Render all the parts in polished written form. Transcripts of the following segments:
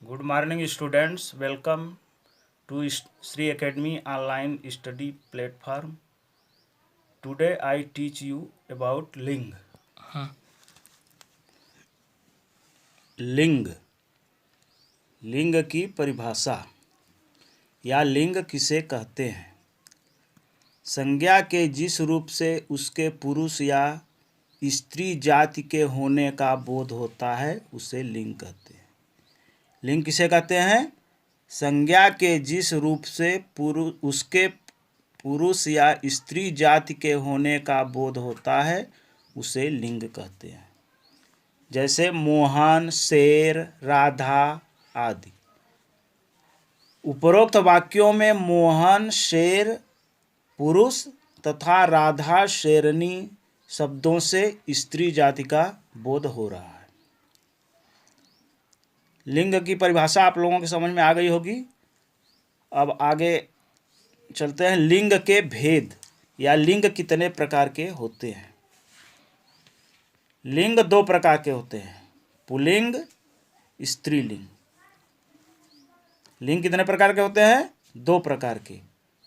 Good morning, students. Welcome to Sri Academy online study platform. Today I teach you about लिंग। लिंग लिंग की परिभाषा या लिंग किसे कहते हैं? संज्ञा के जिस रूप से उसके पुरुष या स्त्री जाति के होने का बोध होता है उसे लिंग कहते हैं। लिंग किसे कहते हैं? संज्ञा के जिस रूप से उसके पुरुष या स्त्री जाति के होने का बोध होता है उसे लिंग कहते हैं। जैसे मोहन, शेर, राधा आदि। उपरोक्त वाक्यों में मोहन, शेर पुरुष तथा राधा शेरनी शब्दों से स्त्री जाति का बोध हो रहा है। लिंग की परिभाषा आप लोगों की समझ में आ गई होगी। अब आगे चलते हैं। लिंग के भेद या लिंग कितने प्रकार के होते हैं? लिंग दो प्रकार के होते हैं, पुल्लिंग, स्त्रीलिंग। लिंग कितने प्रकार के होते हैं? दो प्रकार के,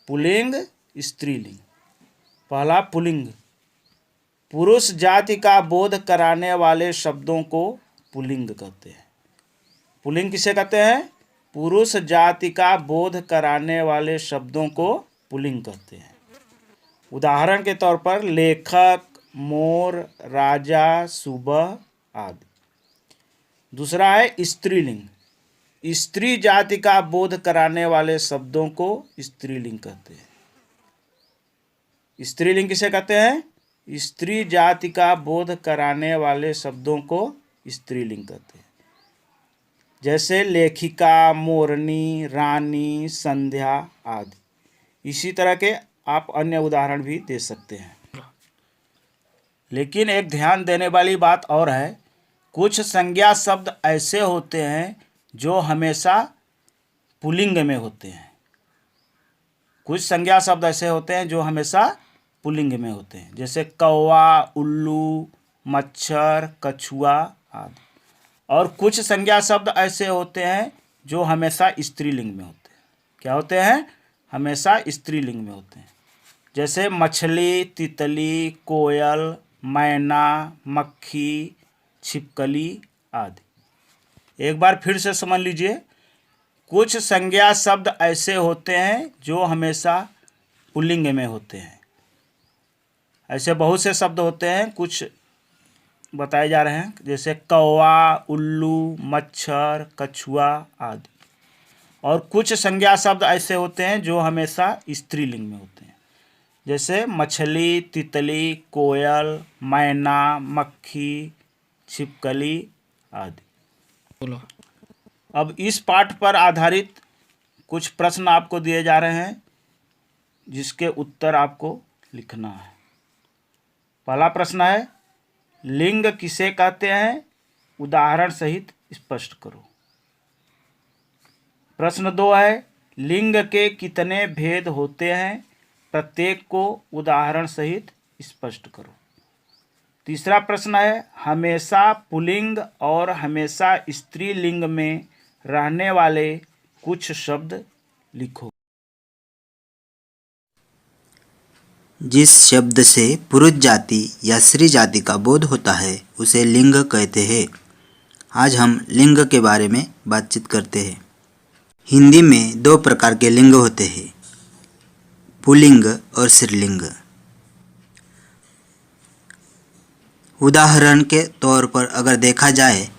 पुल्लिंग, स्त्रीलिंग। पहला पुल्लिंग, पुरुष जाति का बोध कराने वाले शब्दों को पुल्लिंग कहते हैं। पुल्लिंग किसे कहते हैं? पुरुष जाति का बोध कराने वाले शब्दों को पुल्लिंग कहते हैं। उदाहरण के तौर पर लेखक, मोर, राजा, सुबह आदि। दूसरा है स्त्रीलिंग, स्त्री जाति का बोध कराने वाले शब्दों को स्त्रीलिंग कहते हैं। स्त्रीलिंग किसे कहते हैं? स्त्री जाति का बोध कराने वाले शब्दों को स्त्रीलिंग कहते हैं। जैसे लेखिका, मोरनी, रानी, संध्या आदि। इसी तरह के आप अन्य उदाहरण भी दे सकते हैं। लेकिन एक ध्यान देने वाली बात और है, कुछ संज्ञा शब्द ऐसे होते हैं जो हमेशा पुल्लिंग में होते हैं। कुछ संज्ञा शब्द ऐसे होते हैं जो हमेशा पुल्लिंग में होते हैं, जैसे कौवा, उल्लू, मच्छर, कछुआ आदि। और कुछ संज्ञा शब्द ऐसे होते हैं जो हमेशा स्त्रीलिंग में होते हैं। क्या होते हैं? हमेशा स्त्रीलिंग में होते हैं। जैसे मछली, तितली, कोयल, मैना, मक्खी, छिपकली आदि। एक बार फिर से समझ लीजिए, कुछ संज्ञा शब्द ऐसे होते हैं जो हमेशा पुल्लिंग में होते हैं। ऐसे बहुत से शब्द होते हैं, कुछ बताए जा रहे हैं, जैसे कौवा, उल्लू, मच्छर, कछुआ आदि। और कुछ संज्ञा शब्द ऐसे होते हैं जो हमेशा स्त्रीलिंग में होते हैं, जैसे मछली, तितली, कोयल, मैना, मक्खी, छिपकली आदि। बोलो। अब इस पाठ पर आधारित कुछ प्रश्न आपको दिए जा रहे हैं जिसके उत्तर आपको लिखना है। पहला प्रश्न है, लिंग किसे कहते हैं? उदाहरण सहित स्पष्ट करो। प्रश्न 2 है, लिंग के कितने भेद होते हैं? प्रत्येक को उदाहरण सहित स्पष्ट करो। तीसरा प्रश्न है, हमेशा पुल्लिंग और हमेशा स्त्रीलिंग में रहने वाले कुछ शब्द लिखो। जिस शब्द से पुरुष जाति या स्त्री जाति का बोध होता है उसे लिंग कहते हैं। आज हम लिंग के बारे में बातचीत करते हैं। हिंदी में दो प्रकार के लिंग होते हैं, पुल्लिंग और स्त्रीलिंग। उदाहरण के तौर पर अगर देखा जाए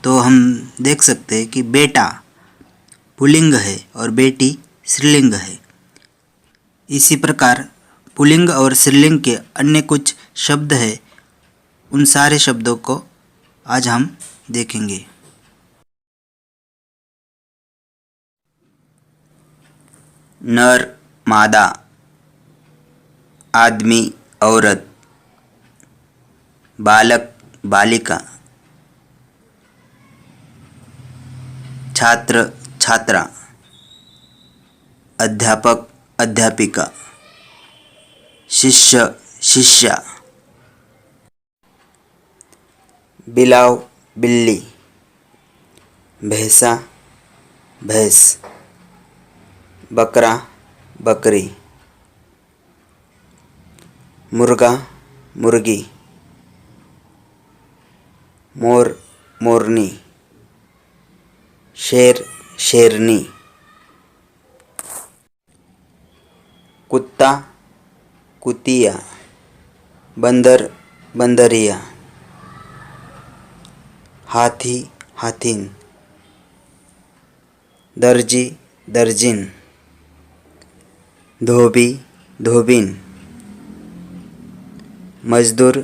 तो हम देख सकते हैं कि बेटा पुल्लिंग है और बेटी स्त्रीलिंग है। इसी प्रकार पुल्लिंग और स्त्रीलिंग के अन्य कुछ शब्द हैं, उन सारे शब्दों को आज हम देखेंगे। नर, मादा, आदमी, औरत, बालक, बालिका, छात्र, छात्रा, अध्यापक, अध्यापिका, शिष्य, शिष्या, बिलाव, बिल्ली, भैंसा, भैंस, बकरा बकरी, मुर्गा मुर्गी, मोर मोरनी, शेर शेरनी, कुत्ता कुतिया, बंदर बंदरिया, हाथी हाथिन, दर्जी दर्जिन, धोबी धोबिन, मजदूर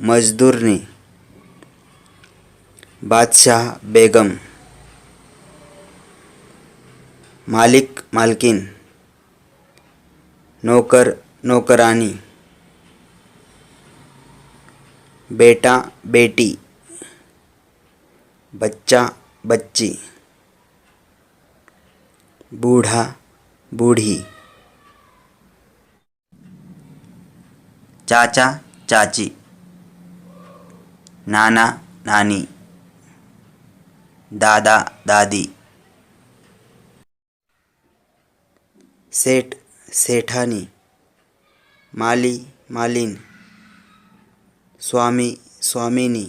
मजदूरनी, बादशाह बेगम, मालिक मालकिन, नौकर नौकरानी, बेटा बेटी, बच्चा बच्ची, बूढ़ा बूढ़ी, चाचा चाची, नाना नानी, दादा दादी, सेठ सेठानी, माली मालिन, स्वामी स्वामिनी,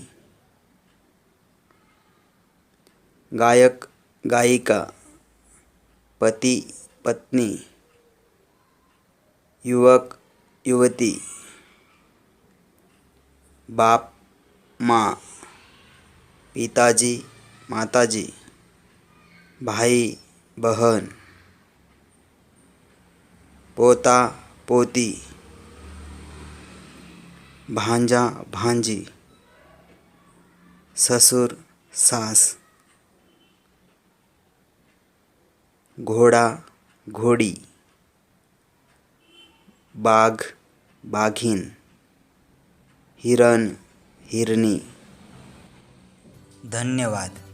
गायक गायिका, पति पत्नी, युवक युवती, बाप माँ, पिताजी माताजी, भाई बहन, पोता पोती, भांजा भांजी, ससुर सास, घोड़ा घोड़ी, बाघ बाघिन, हिरण हिरनी। धन्यवाद।